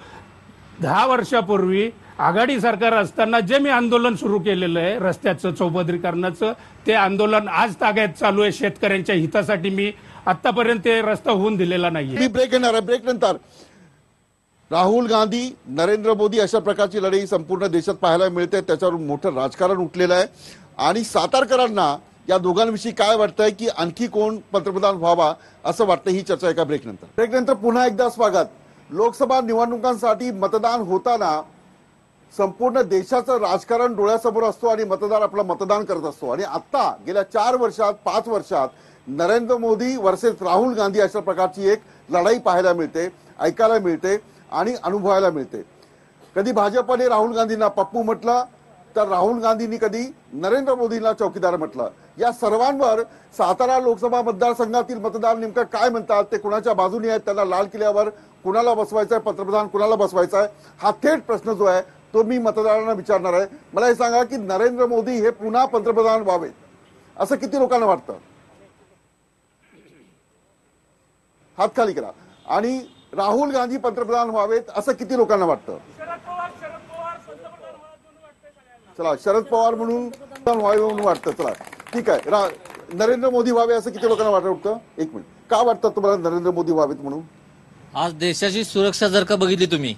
G: 10 वर्षापूर्वी आघाडी सरकार असताना जे मी आंदोलन सुरू केलेलं आहे रस्त्याचं चौपदरीकरणाचं, ते आंदोलन आज ताग्यात चालू आहे. शेतकऱ्यांच्या हितासाठी मी आतापर्यंत ते रस्ता होऊन दिलेला नाहीये.
A: मी ब्रेक घेणार आहे. ब्रेक नंतर राहुल गांधी, नरेंद्र मोदी अशा प्रकारची लढाई संपूर्ण देशात पाहायला मिळते. त्याच्यावर मोठं राजकारण उठलेलं आहे आणि सातारकरांना या दोघांविषयी काय वाटतंय की आणखी कोण पंतप्रधान व्हावा असं वाटतं, ही चर्चा एका ब्रेक नंतर. ब्रेक नंतर पुन्हा एकदा स्वागत. लोकसभा निवडणुकांसाठी मतदान होताना संपूर्ण देशाचं राजकारण डोळ्यासमोर असतो आणि मतदार आपलं मतदान करत असतो. आणि आता गेल्या 4 वर्षात 5 वर्षात नरेंद्र मोदी वर्सेस राहुल गांधी अशा प्रकारची एक लढाई पाहायला मिळते, ऐकायला मिळते आणि अनुभवायला मिळते. कधी भाजपने राहुल गांधींना पप्पू म्हटलं तर राहुल गांधींनी कधी नरेंद्र मोदींना चौकीदार म्हटलं. या सर्वांवर सातारा लोकसभा मतदारसंघातील मतदार नेमकं काय म्हणतात, ते कुणाच्या बाजूने आहेत, त्यांना लाल किल्ल्यावर कुणाला बसवायचंय, पंतप्रधान कुणाला बसवायचा आहे, हा थेट प्रश्न जो आहे तो मी मतदारांना विचारणार आहे. मला हे सांगा की नरेंद्र मोदी हे पुन्हा पंतप्रधान व्हावेत असं किती लोकांना वाटतं? हात खाली करा. आणि राहुल गांधी पंतप्रधान व्हावेत असं किती लोकांना वाटतं? चला, शरद पवार म्हणून व्हावे म्हणून वाटतं. चला ठीक आहे. नरेंद्र मोदी व्हावे असं किती लोकांना वाटतं? एक मिनिट. का वाटतं तुम्हाला नरेंद्र मोदी व्हावेत म्हणून?
S: आज देशाची सुरक्षा जर का बघितली तुम्ही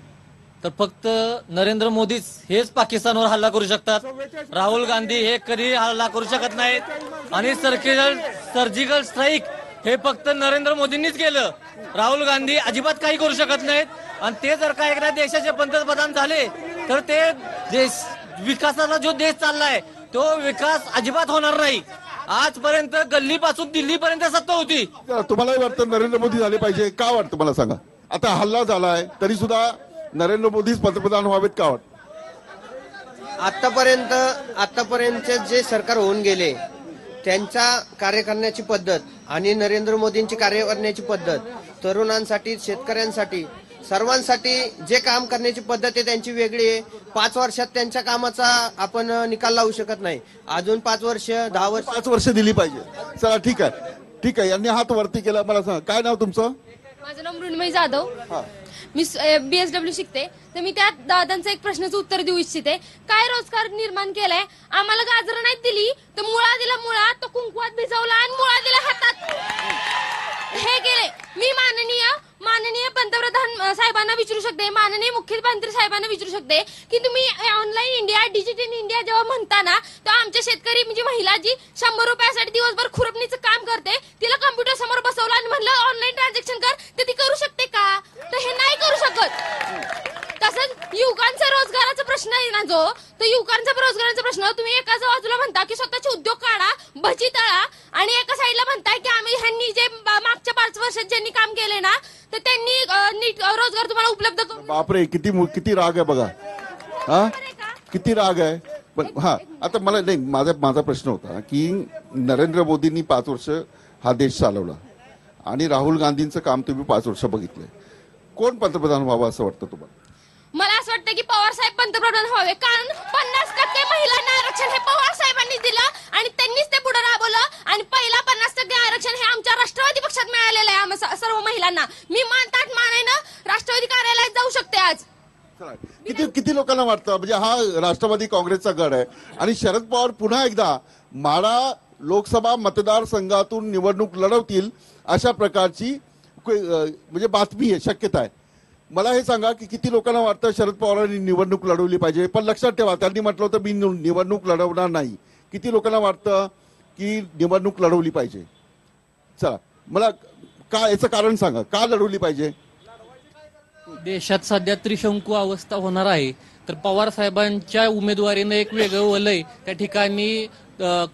S: तर फक्त नरेंद्र मोदीच हेच पाकिस्तानवर हल्ला करू शकतात. राहुल गांधी हे कधी हल्ला करू शकत नाहीत. आणि सर्जिकल स्ट्राईक हे फक्त नरेंद्र मोदींनीच केलं. राहुल गांधी अजिबात काही करू शकत नाहीत. आणि ते जर का एकदा देशाचे पंतप्रधान झाले तर ते देश विकासाचा जो देश चाललाय तो विकास अजिबात होणार नाही. आजपर्यंत गल्लीपासून दिल्लीपर्यंत सत्ता होती.
A: तुम्हालाही वाटतं नरेंद्र मोदी झाले पाहिजे? का वाटतं मला सांगा? आता हल्ला झालाय तरी सुद्धा नरेंद्र मोदीच पंतप्रधान व्हावेत का वाटतं?
T: आतापर्यंत जे सरकार होऊन गेले त्यांचा कार्य करण्याची पद्धत आणि नरेंद्र मोदींची कार्य करण्याची पद्धत, तरुणांसाठी, शेतकऱ्यांसाठी, सर्वांसाठी जे काम करण्याची पद्धत आहे त्यांची वेगळी आहे. 5 वर्षात त्यांच्या कामाचा आपण निकाल लावू शकत नाही. अजून 5 वर्ष, 10 वर्ष,
A: 5 वर्ष दिली पाहिजे. चला ठीक आहे, ठीक आहे. यांनी हात वरती केला. मला सांगा काय नाव तुमचं?
U: माझं नाव मृण्मयी जाधव. मी BSW शिकते. तर मी त्या दादांचं एक प्रश्नाचं उत्तर देऊ इच्छिते. काय रोजगार निर्माण केलाय? आम्हाला गाजर नाही दिली तर मुळा दिला, मुळा तो कुंकवात भिजवला आणि मुळा दिला हातात. हे केले. मी माननीय पंतप्रधान साहेबांना विचारू शकते, माननीय मुख्यमंत्री साहेबांना विचारू शकते की तुम्ही ऑनलाईन इंडिया, डिजिटल इंडिया जेव्हा म्हणता ना, तर आमच्या शेतकरी म्हणजे महिला जी 100 रुपयासाठी दिवसभर खुरपणीचं काम करते तिला कम्प्युटर समोर बसवलं आणि म्हणलं ऑनलाईन ट्रान्झॅक्शन कर, तर ती करू शकते का? तर हे नाही करू शकत. तसंच युवकांचा रोजगाराचा प्रश्न आहे ना, जो तो युवकांचा रोजगाराचा प्रश्न तुम्ही एकाच बाजूला म्हणता की स्वतःचे उद्योग काढा, भजी तळा, आणि एका साईडला म्हणताय की आम्ही ह्यांनी जे मागच्या 5 वर्षात ज्यांनी काम केले ना तर त्यांनी नीट रोजगार तुम्हाला उपलब्ध करून.
A: बापरे, किती राग आहे बघा. हा, किती राग आहे. पण हा, आता मला नाही, माझा प्रश्न होता की नरेंद्र मोदींनी 5 वर्ष हा देश चालवला आणि राहुल गांधींचं काम तुम्ही 5 वर्ष बघितलंय. कोण पंतप्रधान व्हावं असं वाटतं तुम्हाला?
U: मला असं वाटतं की पवार साहेब पंतप्रधान व्हावे, कारण 50% महिलांना आरक्षण हे पवार साहेबांनी दिलं आणि त्यांनीच ते पुढे राबवलं. आणि पहिला 50% आरक्षण हे आमच्या राष्ट्रवादी पक्षात मिळालेलं आहे आम्हा सर्व महिलांना. मी मानतात मानानं राष्ट्रवादी कार्यालयात जाऊ शकते आज.
A: किती लोकांना वाटतं म्हणजे हा राष्ट्रवादी काँग्रेसचा गड आहे आणि शरद पवार पुन्हा एकदा माढा लोकसभा मतदारसंघातून निवडणूक लढवतील अशा प्रकारची म्हणजे बातमी आहे, शक्यता आहे. मला हे सांगा की किती लोकांना वाटतं शरद पवारांनी निवडणूक लढवली पाहिजे? पण लक्षात ठेवा, त्यांनी म्हटलं होतं मी निवडणूक लढवणार नाही. किती लोकांना वाटतं की निवडणूक लढवली पाहिजे? चला, मला याचं कारण सांगा, का लढवली पाहिजे?
S: देशात सध्या त्रिशंकू अवस्था होणार आहे. तर पवार साहेबांच्या उमेदवारीनं एक वेगळं वलय त्या ठिकाणी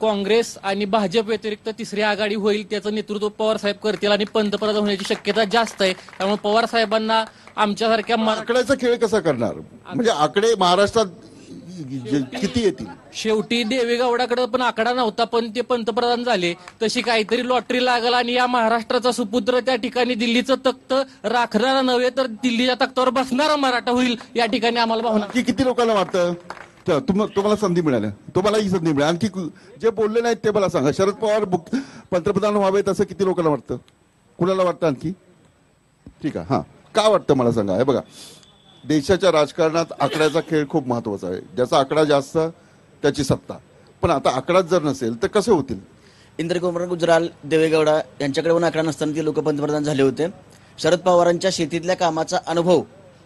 S: काँग्रेस आणि भाजप व्यतिरिक्त तिसरी आघाडी होईल, त्याचं नेतृत्व पवार साहेब करतील आणि पंतप्रधान होण्याची शक्यता जास्त आहे. त्यामुळे पवार साहेबांना आमच्यासारख्या
A: आकड्याचा खेळ कसा करणार? म्हणजे आकडे महाराष्ट्रात किती येतील?
S: शेवटी देवेगौडाकडे पण आकडा नव्हता, पण ते पंतप्रधान झाले. तशी काहीतरी लॉटरी लागल आणि या महाराष्ट्राचा सुपुत्र त्या ठिकाणी दिल्लीचं तख्त राखणारा नव्हे तर दिल्लीच्या तख्तावर बसणारा मराठा होईल, या ठिकाणी आम्हाला भावना.
A: किती लोकांना वाटतं तुम्हाला संधी मिळाली? तुम्हालाही संधी मिळाली. आणखी जे बोलले नाहीत ते मला सांगा. शरद पवार पंतप्रधान व्हावेत असं किती लोकांना वाटतं? कुणाला वाटतं आणखी? ठीक आहे, हा, का वाटतं मला सांगा. हे बघा, देशाच्या राजकारणात आकड्याचा खेळ खूप महत्वाचा आहे. ज्याचा आकडा जास्त त्याची सत्ता. पण आता आकडाच जर नसेल तर कसे होतील?
B: इंद्रकुमार गुजराल, देवेगौडा यांच्याकडे पण आकडा नसताना ते लोक पंतप्रधान झाले होते. शरद पवारांच्या शेतीतल्या कामाचा अनुभव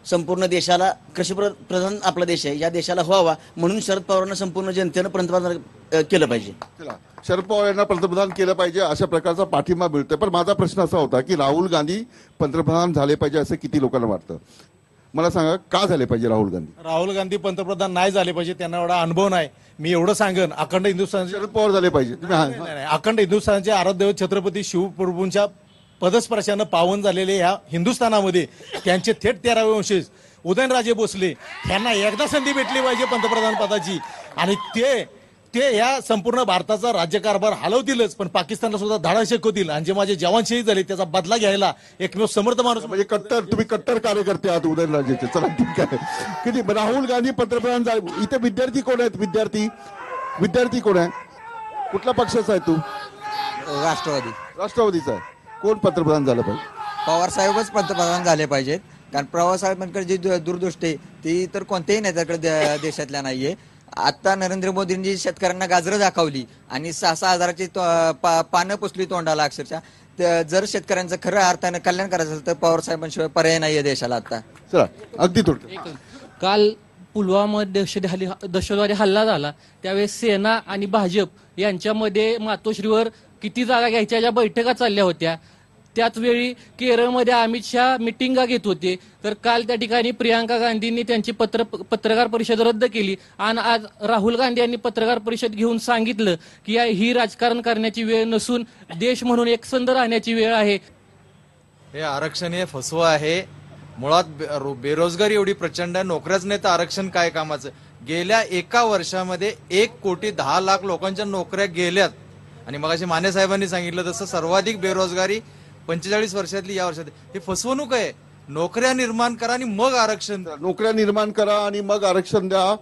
B: संपूर्ण देशाला, कृषीप्रधान आपला देश आहे, या देशाला व्हावा म्हणून शरद पवारांना संपूर्ण जनतेनं पंतप्रधान केलं पाहिजे.
A: शरद पवार यांना पंतप्रधान केलं पाहिजे अशा प्रकारचा पाठिंबा मिळतोय. पण माझा प्रश्न असा होता की राहुल गांधी पंतप्रधान झाले पाहिजे असं किती लोकांना वाटतं? मला सांगा, का झाले पाहिजे राहुल गांधी?
E: राहुल गांधी पंतप्रधान नाही झाले पाहिजे, त्यांना एवढा अनुभव नाही. मी एवढं सांगेन, अखंड हिंदुस्थान,
A: शरद पवार झाले पाहिजे.
E: नाही, अखंड हिंदुस्थानचे आराध्य छत्रपती शिवप्रभूंच्या पदस्पर्शानं पावन झालेले ह्या हिंदुस्थानामध्ये त्यांचे थेट 13वे वंशज उदयनराजे भोसले यांना एकदा संधी भेटली पाहिजे पंतप्रधान पदाची, आणि ते या संपूर्ण भारताचा राज्यकारभार हलवतीलच, पण पाकिस्तानला सुद्धा धाडा शिकवतील. आणि जे माझे जवान शहीद झाले त्याचा बदला घ्यायला एकमेव समर्थ माणूस
A: म्हणजे तुम्ही कट्टर कार्यकर्ते आहात उदयनराजेचे. चला ठीक आहे. किती राहुल गांधी पंतप्रधान झाले. इथे विद्यार्थी कोण आहेत? विद्यार्थी कोण आहे? कुठल्या पक्षाचा आहे तू? राष्ट्रवादीचा आहे. कोण पंतप्रधान झालं पाहिजे?
V: पवार साहेबच पंतप्रधान झाले पाहिजेत, कारण पवार साहेबांकडे जी दूरदृष्टी आहे ती तर कोणत्याही नेत्याकडे देशातल्या नाहीये. आता नरेंद्र मोदींनी शेतकऱ्यांना गाजरं दाखवली आणि 6,000 हजाराची पानं पुसली तोंडाला अक्षरशः. जर शेतकऱ्यांचं खरं अर्थानं कल्याण करायचं असेल तर पवार साहेबांशिवाय पर्याय नाहीये देशाला आता.
A: चला अगदी थोडं.
W: काल पुलवामा दहशतवादी हल्ला झाला त्यावेळेस सेना आणि भाजप यांच्यामध्ये मातोश्रीवर किती जागा घ्यायच्या ज्या बैठका चालल्या होत्या, त्याच वेळी केरळमध्ये अमित शहा मिटिंगा घेत होते. तर काल त्या ठिकाणी प्रियांका गांधींनी त्यांची पत्रकार परिषद रद्द केली आणि आज राहुल गांधी यांनी पत्रकार परिषद घेऊन सांगितलं की ही राजकारण करण्याची वेळ नसून देश म्हणून एकसंध राहण्याची वेळ आहे.
D: हे आरक्षण हे फसवं आहे. मुळात बेरोजगारी एवढी प्रचंड आहे, नोकऱ्याच नाही तर आरक्षण काय कामाचं. गेल्या एका वर्षामध्ये 1,10,00,000 लोकांच्या नोकऱ्या गेल्यात. आणि मगाशी माने साहेबांनी सांगितलं तसं सर्वाधिक बेरोजगारी 45 वर्षातली या वर्षात. हे फसवणूक आहे. नोकऱ्या निर्माण करा आणि मग आरक्षण द्या.
A: नोकऱ्या निर्माण करा आणि मग आरक्षण द्या.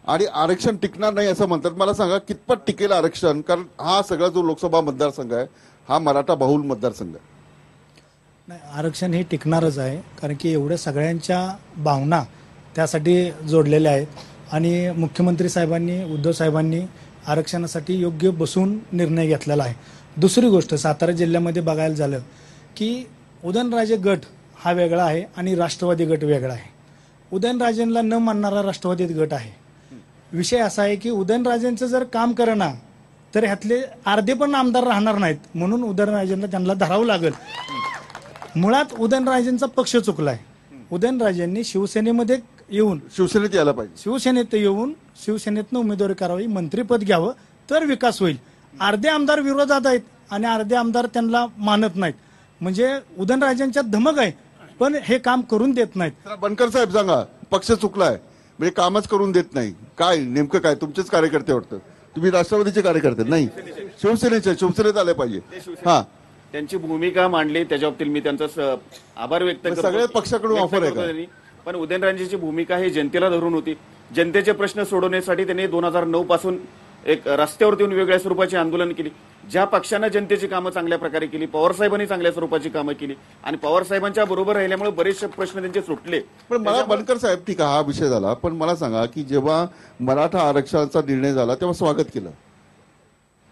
A: आणि आरक्षण टिकणार नाही असं म्हणतात. मला सांगा, कितपत टिकेल आरक्षण? कारण हा सगळा जो लोकसभा मतदारसंघ आहे हा मराठा बहुल मतदारसंघ आहे.
X: नाही, आरक्षण हे टिकणारच आहे, कारण की एवढ्या सगळ्यांच्या भावना त्यासाठी जोडलेल्या आहेत. आणि मुख्यमंत्री साहेबांनी, उद्धव साहेबांनी आरक्षणासाठी योग्य बसून निर्णय घेतलेला आहे. दुसरी गोष्ट, सातारा जिल्ह्यामध्ये बघायला झालं की उदयनराजे गट हा वेगळा आहे आणि राष्ट्रवादी गट वेगळा आहे. उदयनराजेंना न मानणारा राष्ट्रवादी गट आहे. विषय असा आहे की उदयनराजेंचं जर काम करेना तर ह्यातले अर्धे पण आमदार राहणार नाहीत, म्हणून उदयनराजेंना त्यांना धरावं लागेल. मुळात उदयनराजेंचा पक्ष चुकलाय. उदयनराजेंनी शिवसेनेमध्ये येऊन,
A: शिवसेनेत यायला पाहिजे,
X: शिवसेनेत येऊन शिवसेनेतनं उमेदवारी करावी, मंत्रिपद घ्यावं, तर विकास होईल. अर्धे आमदार विरोधात आहेत आणि अर्धे आमदार त्यांना मानत नाहीत. म्हणजे उदयनराजेंच्या धमक आहे पण हे काम करून देत नाहीत.
A: बनकर साहेब सांगा, पक्ष चुकलाय म्हणजे कामच करून देत नाही. काय नेमकं काय? तुमचेच कार्यकर्ते वाटतं. तुम्ही राष्ट्रवादीचे कार्यकर्ते नाही, शिवसेनेत आले पाहिजे. हा,
F: त्यांची भूमिका मांडली, त्याच्या बाबतीत मी त्यांचा आभार व्यक्त करतो.
A: सगळ्या पक्षाकडून ऑफर आहे का?
F: पण उदयनराजेंची भूमिका ही जनतेला धरून होती. जनतेचे प्रश्न सोडवण्यासाठी त्यांनी 2009 पासून एक रस्त्यावरती येऊन वेगळ्या स्वरूपाची आंदोलन केली. ज्या पक्षानं जनतेची कामं चांगल्या प्रकारे केली, पवारसाहेबांनी चांगल्या स्वरूपाची कामं केली आणि पवारसाहेबांच्या बरोबर राहिल्यामुळे बरेचसे प्रश्न त्यांचे सुटले.
A: पण मला बनकर साहेब, ठीक आहे, हा विषय झाला, पण मला सांगा की जेव्हा मराठा आरक्षणाचा निर्णय झाला तेव्हा स्वागत केलं.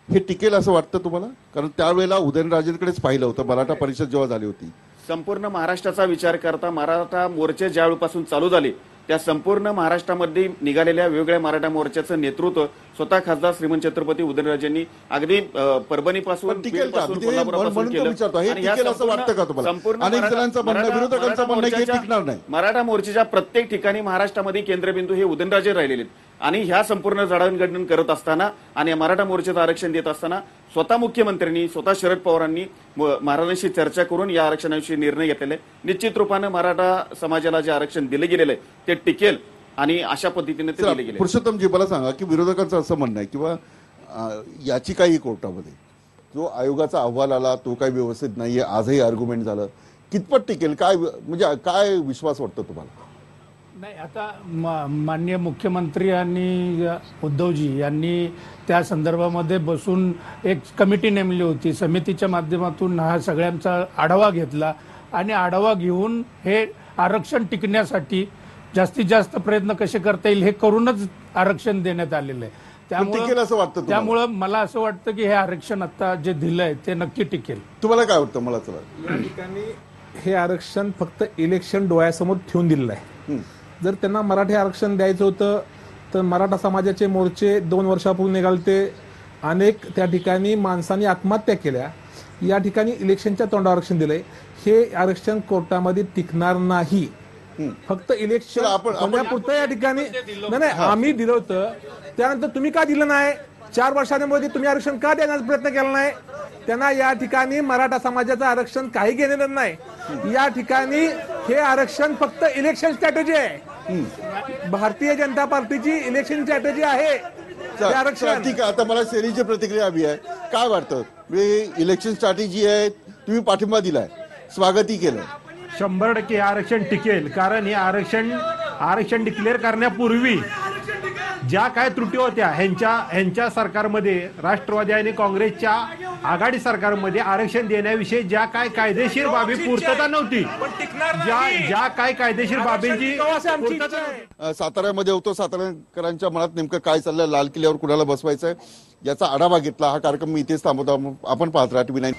A: हे टिकेल असं वाटतं तुम्हाला? कारण त्यावेळेला उदयनराजेंकडेच पाहिलं होतं मराठा परिषद जेव्हा झाली होती.
F: संपूर्ण महाराष्ट्राचा विचार करता मराठा मोर्चे ज्यावेळीपासून चालू झाले त्या संपूर्ण महाराष्ट्रामध्ये निघालेल्या वेगवेगळ्या मराठा मोर्चाचं नेतृत्व स्वतः खासदार श्रीमंत छत्रपती उदयनराजेंनी अगदी परभणीपासून मराठा मोर्चाच्या प्रत्येक ठिकाणी महाराष्ट्रामध्ये केंद्रबिंदू हे उदयनराजे राहिलेले आहेत. आणि ह्या संपूर्ण जडणघडण करत असताना आणि मराठा मोर्चाचं आरक्षण देत असताना स्वतः मुख्यमंत्र्यांनी, स्वतः शरद पवारांनी महाराजांशी चर्चा करून या आरक्षणाविषयी निर्णय घेतलेला आहे. निश्चित रूपानं मराठा समाजाला जे आरक्षण दिलं गेलेलं आहे ते टिकेल आणि अशा पद्धतीने ते दिले गेले.
A: पुरुषोत्तमजी, मला सांगा की विरोधकांचं असं म्हणणं आहे किंवा याचिका ही कोर्टामध्ये, जो आयोगाचा अहवाल आला तो काही व्यवस्थित नाहीये, आजही आर्ग्युमेंट झालं, कितपत टिकेल? काय म्हणजे काय विश्वास वाटतो तुम्हाला?
G: नाही, आता माननीय मुख्यमंत्री आणि उद्धवजी यांनी त्या संदर्भामध्ये बसून एक कमिटी नेमली होती. समितीच्या माध्यमातून हा सगळ्यांचा आढावा घेतला आणि आढावा घेऊन हे आरक्षण टिकण्यासाठी जास्तीत जास्त प्रयत्न कसे करता येईल हे करूनच आरक्षण देण्यात आलेलं आहे.
A: टिकेल असं वाटतं तुम्हाला?
G: त्यामुळं मला असं वाटतं की हे आरक्षण आता जे दिलंय ते नक्की टिकेल.
A: तुम्हाला काय वाटतं? मला चला,
M: या ठिकाणी हे आरक्षण फक्त इलेक्शन डोळ्यासमोर ठेवून दिलेलं आहे. जर त्यांना मराठी आरक्षण द्यायचं होतं तर मराठा समाजाचे मोर्चे 2 वर्षापूर्वी निघालते. अनेक त्या ठिकाणी माणसांनी आत्महत्या केल्या. या ठिकाणी इलेक्शनच्या तोंडावर आरक्षण दिलंय. हे आरक्षण कोर्टामध्ये टिकणार नाही. फक्त इलेक्शन होण्यापुरतं या ठिकाणी नाही, आम्ही दिलं होतं. त्यानंतर तुम्ही का दिलं नाही? 4 वर्षांमध्ये तुम्ही आरक्षण का देण्याचा प्रयत्न केला नाही? त्यांना या ठिकाणी मराठा समाजाचं आरक्षण काही घेणं नाही. या ठिकाणी हे आरक्षण फक्त इलेक्शन स्ट्रॅटेजी आहे. भारतीय जनता पार्टीची इलेक्शन स्ट्रॅटेजी आहे.
A: ठीक आहे, आता मला शेरीची प्रतिक्रिया हवी आहे. काय वाटतं? इलेक्शन स्ट्रॅटेजी आहे, तुम्ही पाठिंबा दिलाय, स्वागतही केलं.
L: 100% आरक्षण टिकेल. कारण हे आरक्षण डिक्लेअर करण्यापूर्वी ज्या काय त्रुटी होत्या ह्यांच्या सरकारमध्ये, राष्ट्रवादी आणि काँग्रेसच्या आघाडी सरकारमध्ये आरक्षण देण्याविषयी ज्या काय कायदेशीर बाबी पूर्तता नव्हती, ज्या काय कायदेशीर बाबींची
A: साताऱ्यामध्ये होतो. साताऱ्याकरांच्या मनात नेमकं काय चाललंय, लाल किल्ल्यावर कुणाला बसवायचंय याचा आढावा घेतला. हा कार्यक्रम मी इथेच थांबवतो. आपण पाहत राहा TV9.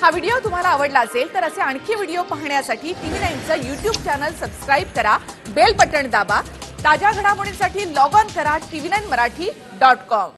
C: हा व्हिडिओ तुम्हाला आवडला असेल तर असे आणखी व्हिडिओ पाहण्यासाठी TV9चं YouTube चॅनल सबस्क्राईब करा, बेल बटन दाबा. ताज्या घडामोडींसाठी लॉग ऑन करा TV9marathi.com.